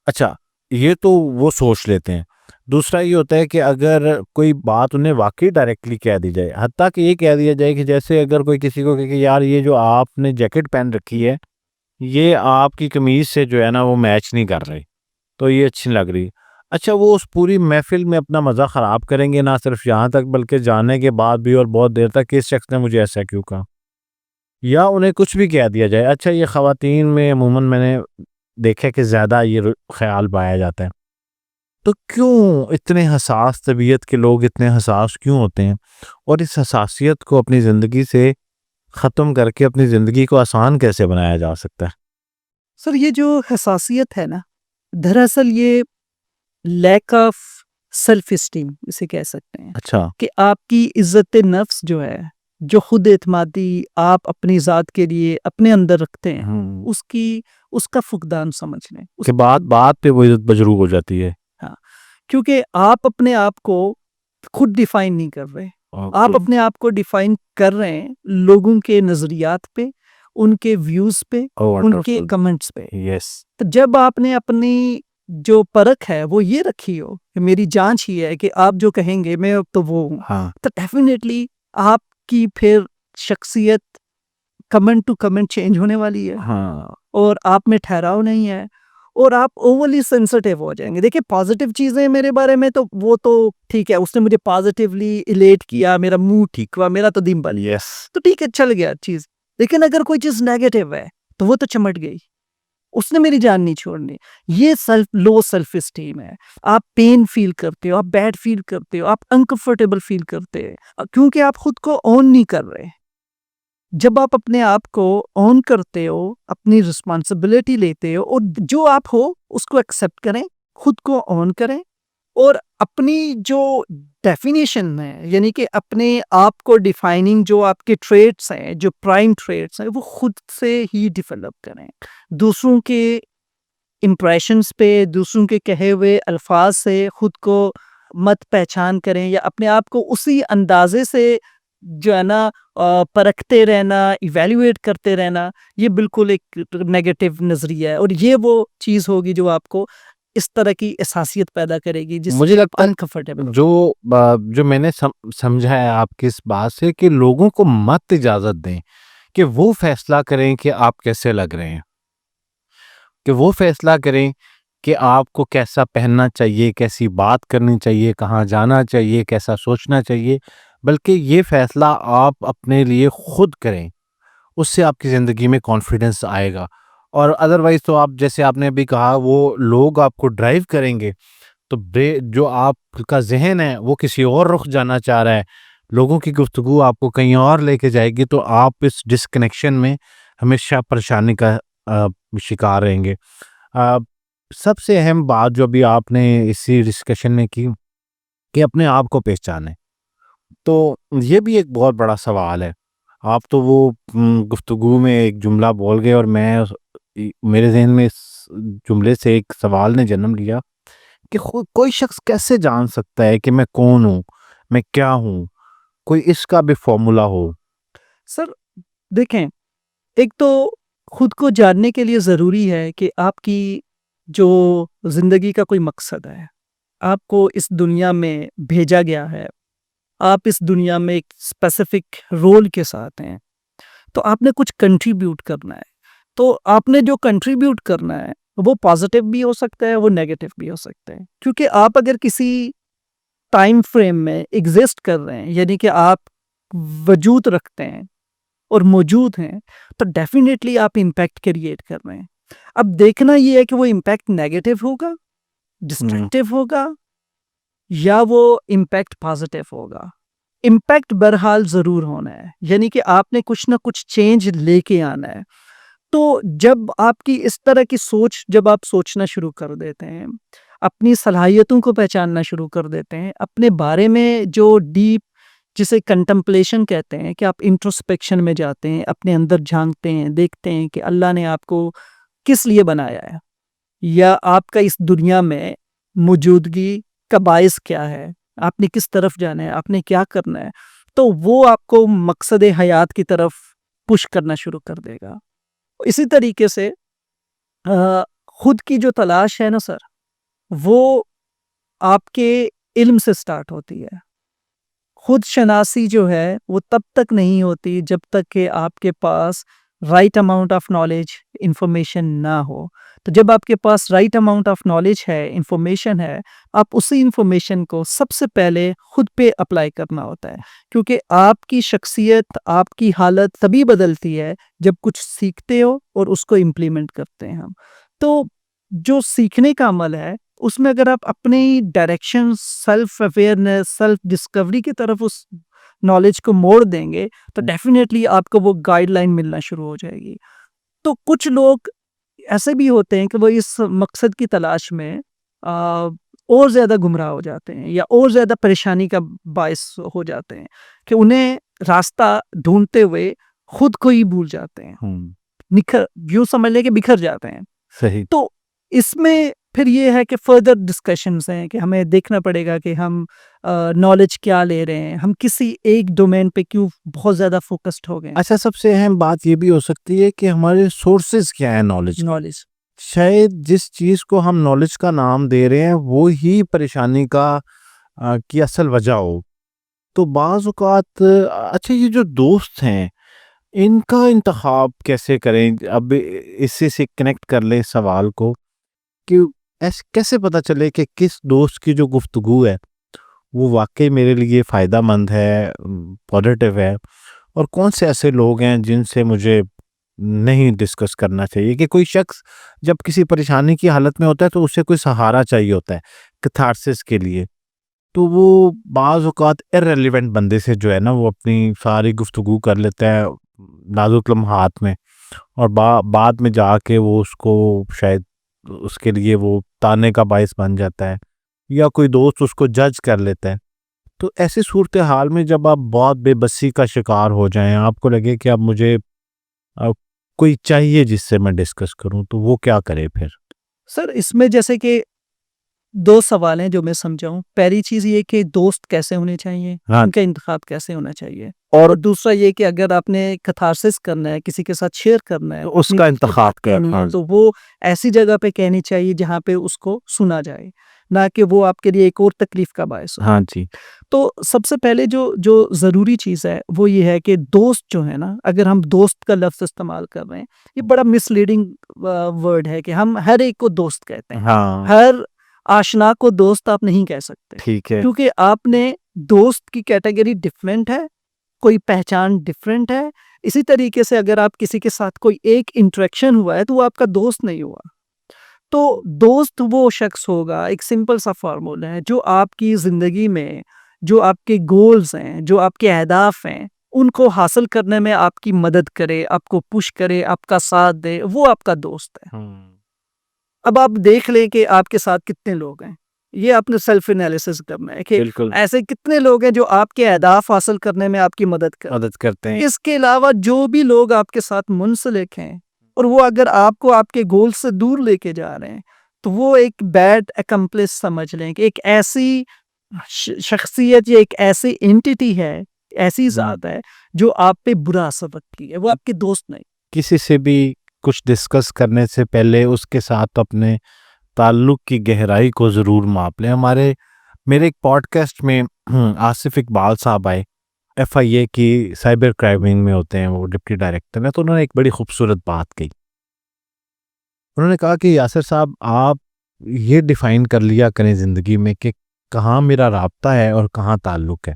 अच्छा, ये तो वो सोच लेते हैं। दूसरा ये होता है कि अगर कोई बात उन्हें वाक़ई डायरेक्टली कह दी जाए, हत्ता कि ये कह दिया जाए कि जैसे अगर कोई किसी को कहे कि यार ये जो आपने जैकेट पहन रखी है, ये आपकी कमीज़ से जो है ना वो मैच नहीं कर रही, तो ये अच्छी नहीं लग रही। अच्छा, वो उस पूरी महफ़िल में अपना मज़ा ख़राब करेंगे, ना सिर्फ़ यहाँ तक बल्कि जाने के बाद भी और बहुत देर तक कि इस शख़्स ने मुझे ऐसा क्यों कहा? या उन्हें कुछ भी कह दिया जाए। अच्छा, ये ख़वातीन में अमूमन मैंने देखा है कि ज़्यादा ये ख़्याल पाया जाता है। तो क्यों इतने हसास तबीयत के लोग इतने हसास क्यों होते हैं? और इस हसासियत को अपनी ज़िंदगी से ख़त्म करके अपनी ज़िंदगी को आसान कैसे बनाया जा सकता है? सर ये जो हसासियत है ना, दरअसल ये लैक ऑफ सेल्फ एस्टीम इसे कह सकते हैं अच्छा। कि आपकी इज्जत नफ्स जो है, जो खुद एतमादी आप अपनी ज़ात के लिए अपने अंदर रखते हैं, हुँ। उसकी उसका फुकदान समझ लें। के बाद बात पे वो इज़्ज़त मजरूह हो जाती है। हाँ, क्योंकि आप अपने आप को खुद डिफाइन नहीं कर रहे। आप तो अपने आप को डिफाइन कर रहे हैं लोगों के नज़रियात पे, उनके व्यूज़ पे, ओह उनके वंडरफुल! कमेंट्स पे। यस। तो जब आपने अपनी जो परख है वो ये रखी हो कि मेरी जांच ही है कि आप जो कहेंगे मैं अब तो वो हूँ, हाँ। तो डेफिनेटली आपकी फिर शख्सियत कमेंट टू कमेंट चेंज होने वाली है हाँ। और आप में ठहराव नहीं है और आप ओवरली सेंसिटिव हो जाएंगे। देखिए पॉजिटिव चीज़ें मेरे बारे में तो वो तो ठीक है, उसने मुझे पॉजिटिवली इलेट किया, मेरा मूड ठीक हुआ, मेरा तो दिन बन गया, यस। तो ठीक है चल गया चीज़। लेकिन अगर कोई चीज़ नेगेटिव है तो वो तो चिमट गई, उसने मेरी जान नहीं छोड़नी। ये लो सेल्फ एस्टीम है। आप पेन फील करते हो, आप बैड फील करते हो, आप अनकंफर्टेबल फील करते हैं क्योंकि आप खुद को ऑन नहीं कर रहे। जब आप अपने आप को ऑन करते हो, अपनी रिस्पॉन्सिबिलिटी लेते हो और जो आप हो उसको एक्सेप्ट करें, खुद को ऑन करें और अपनी जो डेफिनेशन है यानी कि अपने आप को डिफाइनिंग जो आपके ट्रेट्स हैं, जो प्राइम ट्रेट्स हैं, वो खुद से ही डेवलप करें। दूसरों के इम्प्रेशंस पे, दूसरों के कहे हुए अल्फाज से खुद को मत पहचान करें या अपने आप को उसी अंदाजे से जो है ना परखते रहना, इवैल्यूएट करते रहना, ये बिल्कुल एक नेगेटिव नज़रिया है और ये वो चीज़ होगी जो आपको इस तरह की एहसासियत पैदा करेगी मुझे जिससे आप लगता है अनकंफर्टेबल जो मैंने समझा है आपकी इस बात से कि लोगों को मत इजाज़त दें कि वो फैसला करें कि आप कैसे लग रहे हैं। कि वो फैसला करें कि आपको कैसा पहनना चाहिए, कैसी बात करनी चाहिए, कहाँ जाना चाहिए, कैसा सोचना चाहिए, बल्कि ये फैसला आप अपने लिए खुद करें, उससे आपकी ज़िंदगी में कॉन्फिडेंस आएगा। और अदरवाइज़ तो आप जैसे आपने अभी कहा वो लोग आपको ड्राइव करेंगे, तो ब्रे जो आपका ज़हन है वो किसी और रुख जाना चाह रहा है, लोगों की गुफ्तगू आपको कहीं और लेके जाएगी, तो आप इस डिस्कनेक्शन में हमेशा परेशानी का शिकार रहेंगे। अ, सबसे अहम बात जो अभी आपने इसी डिस्कशन में की कि अपने आप को पहचानें, तो ये भी एक बहुत बड़ा सवाल है। आप तो वो गुफ्तगू में एक जुमला बोल गए और मेरे ज़हन में इस जुमले से एक सवाल ने जन्म लिया कि कोई शख्स कैसे जान सकता है कि मैं कौन हूँ, मैं क्या हूँ? कोई इसका भी फ़ॉर्मूला हो? सर देखें, एक तो खुद को जानने के लिए ज़रूरी है कि आपकी जो ज़िंदगी का कोई मकसद है, आपको इस दुनिया में भेजा गया है, आप इस दुनिया में एक स्पेसिफिक रोल के साथ हैं, तो आपने कुछ कंट्रीब्यूट करना है। तो आपने जो कंट्रीब्यूट करना है, वो पॉज़िटिव भी हो सकता है, वो नेगेटिव भी हो सकता है। क्योंकि आप अगर किसी टाइम फ्रेम में एग्ज़िस्ट कर रहे हैं, यानी कि आप वजूद रखते हैं और मौजूद हैं, तो डेफ़िनेटली आप इम्पैक्ट क्रिएट कर रहे हैं। अब देखना ये है कि वो इम्पैक्ट नेगेटिव होगा, हुँ। डिस्ट्रक्टिव होगा या वो इम्पैक्ट पॉज़िटिव होगा। इम्पैक्ट बहरहाल ज़रूर होना है, यानी कि आपने कुछ ना कुछ चेंज लेके आना है। तो जब आपकी इस तरह की सोच जब आप सोचना शुरू कर देते हैं, अपनी सलाहियतों को पहचानना शुरू कर देते हैं, अपने बारे में जो डीप जिसे कंटेम्पलेशन कहते हैं कि आप इंट्रोस्पेक्शन में जाते हैं, अपने अंदर झाँकते हैं, देखते हैं कि अल्लाह ने आपको किस लिए बनाया है या आपका इस दुनिया में मौजूदगी का बायस क्या है, आपने किस तरफ जाना है, आपने क्या करना है, तो वो आपको मकसद हयात की तरफ पुश करना शुरू कर देगा। इसी तरीके से अ, खुद की जो तलाश है ना सर, वो आपके इल्म से स्टार्ट होती है। खुद शनासी जो है वो तब तक नहीं होती जब तक कि आपके पास right amount of knowledge information ना हो। तो जब आपके पास राइट अमाउंट ऑफ नॉलेज है, इंफॉर्मेशन है, आप उसी इंफॉर्मेशन को सबसे पहले खुद पे अप्लाई करना होता है, क्योंकि आपकी शख्सियत, आपकी हालत तभी बदलती है जब कुछ सीखते हो और उसको इम्प्लीमेंट करते हैं हम। तो जो सीखने का अमल है उसमें अगर आप अपनी direction, self awareness, self discovery की तरफ उस नॉलेज को मोड़ देंगे, तो डेफ़िनेटली आपको वो गाइडलाइन मिलना शुरू हो जाएगी। तो कुछ लोग ऐसे भी होते हैं कि वो इस मकसद की तलाश में और ज़्यादा गुमराह हो जाते हैं या और ज़्यादा परेशानी का बायस हो जाते हैं कि उन्हें रास्ता ढूँढते हुए खुद को ही भूल जाते हैं। यूँ समझ लें कि बिखर जाते हैं। सही। तो इसमें फिर ये है कि फर्दर डिस्कशंस हैं कि हमें देखना पड़ेगा कि हम नॉलेज क्या ले रहे हैं, हम किसी एक डोमेन पे क्यों बहुत ज़्यादा फोकस्ड हो गए। अच्छा, सबसे अहम बात ये भी हो सकती है कि हमारे सोर्सेज क्या है नॉलेज। नॉलेज शायद जिस चीज़ को हम नॉलेज का नाम दे रहे हैं वो ही परेशानी की असल वजह हो। तो बाज़ औक़ात अच्छा, ये जो दोस्त हैं इनका इंतखाब कैसे करें? अब इससे से कनेक्ट कर लें सवाल को कि ऐसे कैसे पता चले कि किस दोस्त की जो गुफ्तगू है वो वाक़ई मेरे लिए फ़ायदेमंद है, पॉजिटिव है, और कौन से ऐसे लोग हैं जिनसे मुझे नहीं डिस्कस करना चाहिए। कि कोई शख्स जब किसी परेशानी की हालत में होता है तो उसे कोई सहारा चाहिए होता है कैथारसिस के लिए, तो वो बाज़ औक़ात इर्रेलेवेंट बंदे से जो है ना वो अपनी सारी गुफ्तगू कर लेता है नाजुक लम्हात में, और बाद में जाके वो उसको शायद उसके लिए वो ताने का बायस बन जाता है, या कोई दोस्त उसको जज कर लेता है। तो ऐसी सूरत हाल में जब आप बहुत बेबसी का शिकार हो जाएं, आपको लगे कि अब मुझे कोई चाहिए जिससे मैं डिस्कस करूं, तो वो क्या करे फिर? सर, इसमें जैसे कि 2 सवाल हैं जो मैं समझाऊँ। पहली चीज़ ये कि दोस्त कैसे होने चाहिए, हाँ, उनका इंतखाब कैसे होना चाहिए। और और दूसरा ये कि अगर आपने कैथारसिस करना है, किसी के साथ शेयर करना है, तो अपनी उसका दिल की इंतखाब बात क्या? कहनी हाँ, है, तो वो ऐसी जगह पे कहनी चाहिए जहाँ पे उसको सुना जाए, ना कि वो आपके लिए एक और तकलीफ़ का बायस हो। हाँ जी। तो सबसे पहले जो जो ज़रूरी चीज़ है वो ये है कि दोस्त जो है ना, अगर हम दोस्त का लफ्ज़ इस्तेमाल कर रहे हैं, ये बड़ा मिसलीडिंग वर्ड है कि हम हर एक को दोस्त कहते हैं। हाँ, हर आशना को दोस्त आप नहीं कह सकते, ठीक है। क्योंकि आपने दोस्त की कैटेगरी डिफरेंट है, कोई पहचान डिफरेंट है। इसी तरीके से अगर आप किसी के साथ कोई एक इंटरेक्शन हुआ है तो वो आपका दोस्त नहीं हुआ। तो दोस्त वो शख्स होगा, एक सिंपल सा फार्मूला है, जो आपकी ज़िंदगी में जो आपके गोल्स हैं, जो आपके अहदाफ हैं, उनको हासिल करने में आपकी मदद करे, आपको पुश करे, आपका साथ दे, वो आपका दोस्त है। अब आप देख लें कि आपके साथ कितने लोग हैं। ये आपने सेल्फ एनालिसिस करना है कि बिल्कुल, ऐसे कितने लोग हैं जो आपके अहदाफ हासिल करने में आपकी मदद कर। मदद करते हैं। इसके अलावा जो भी लोग आपके साथ मुंसलिक हैं और वो अगर आपको आपके गोल से दूर लेके जा रहे हैं, तो वो एक बैड अकम्प्लिस समझ लें कि एक ऐसी शख्सियत या एक ऐसी एंटिटी है, ऐसी ज़ात है जो आप पे बुरा असर रखती है, वो आपके दोस्त नहीं। किसी से भी कुछ डिस्कस करने से पहले उसके साथ अपने ताल्लुक की गहराई को ज़रूर माप लें। मेरे एक पॉडकास्ट में आसिफ इकबाल साहब आए, FIA की साइबर क्राइमिंग में होते हैं, वो डिप्टी डायरेक्टर हैं। तो उन्होंने एक बड़ी खूबसूरत बात कही। उन्होंने कहा कि यासिर साहब, आप ये डिफ़ाइन कर लिया करें ज़िंदगी में कि कहाँ मेरा राब्ता है और कहाँ ताल्लुक है।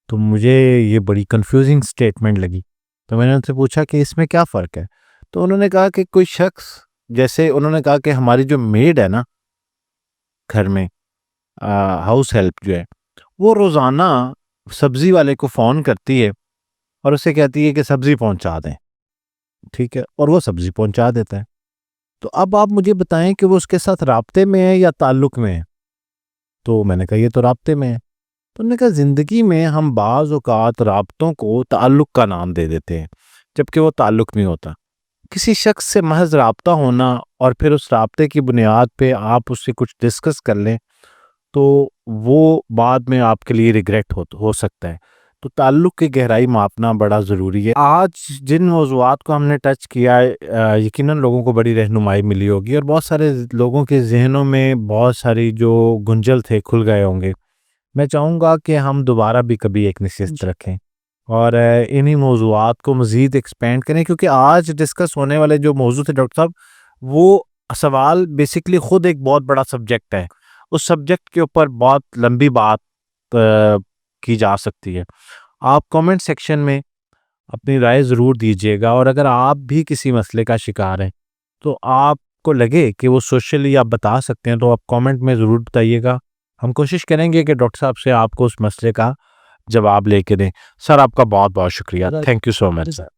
तो मुझे ये बड़ी कंफ्यूजिंग स्टेटमेंट लगी। तो मैंने उनसे पूछा कि इसमें क्या फ़र्क है? तो उन्होंने कहा कि कोई शख्स, जैसे उन्होंने कहा कि हमारी जो मेड है ना घर में, हाउस हेल्प जो है, वो रोज़ाना सब्ज़ी वाले को फ़ोन करती है और उससे कहती है कि सब्ज़ी पहुंचा दें, ठीक है? और वो सब्ज़ी पहुंचा देता है। तो अब आप मुझे बताएं कि वो उसके साथ राब्ते में है या ताल्लुक में है? तो मैंने कहा ये तो राब्ते में है। तो उन्होंने कहा ज़िंदगी में हम बाज़ औक़ात राब्तों को ताल्लुक का नाम दे देते हैं, जबकि वो ताल्लुक नहीं होता। किसी शख्स से महज़ राब्ता होना और फिर उस राब्ते की बुनियाद पे आप उससे कुछ डिस्कस कर लें, तो वो बाद में आपके लिए रिग्रेट हो सकता है। तो ताल्लुक की गहराई मापना बड़ा ज़रूरी है। आज जिन मौज़ूआत को हमने टच किया है, यकीनन लोगों को बड़ी रहनुमाई मिली होगी और बहुत सारे लोगों के ज़हनों में बहुत सारी जो गुंजल थे खुल गए होंगे। मैं चाहूँगा कि हम दोबारा भी कभी एक नशिस्त जी। रखें और इन्हीं मौज़ूआत को मज़ीद एक्सपेंड करें, क्योंकि आज डिस्कस होने वाले जो मौज़ू थे डॉक्टर साहब, वो सवाल बेसिकली ख़ुद एक बहुत बड़ा सब्जेक्ट है। उस सब्जेक्ट के ऊपर बहुत लंबी बात की जा सकती है। आप कमेंट सेक्शन में अपनी राय ज़रूर दीजिएगा, और अगर आप भी किसी मसले का शिकार हैं तो आपको लगे कि वो सोशली आप बता सकते हैं, तो आप कमेंट में ज़रूर बताइएगा। हम कोशिश करेंगे कि डॉक्टर साहब से आपको उस मसले का जवाब लेके दें। सर, आपका बहुत बहुत शुक्रिया। Right. Thank you so much sir.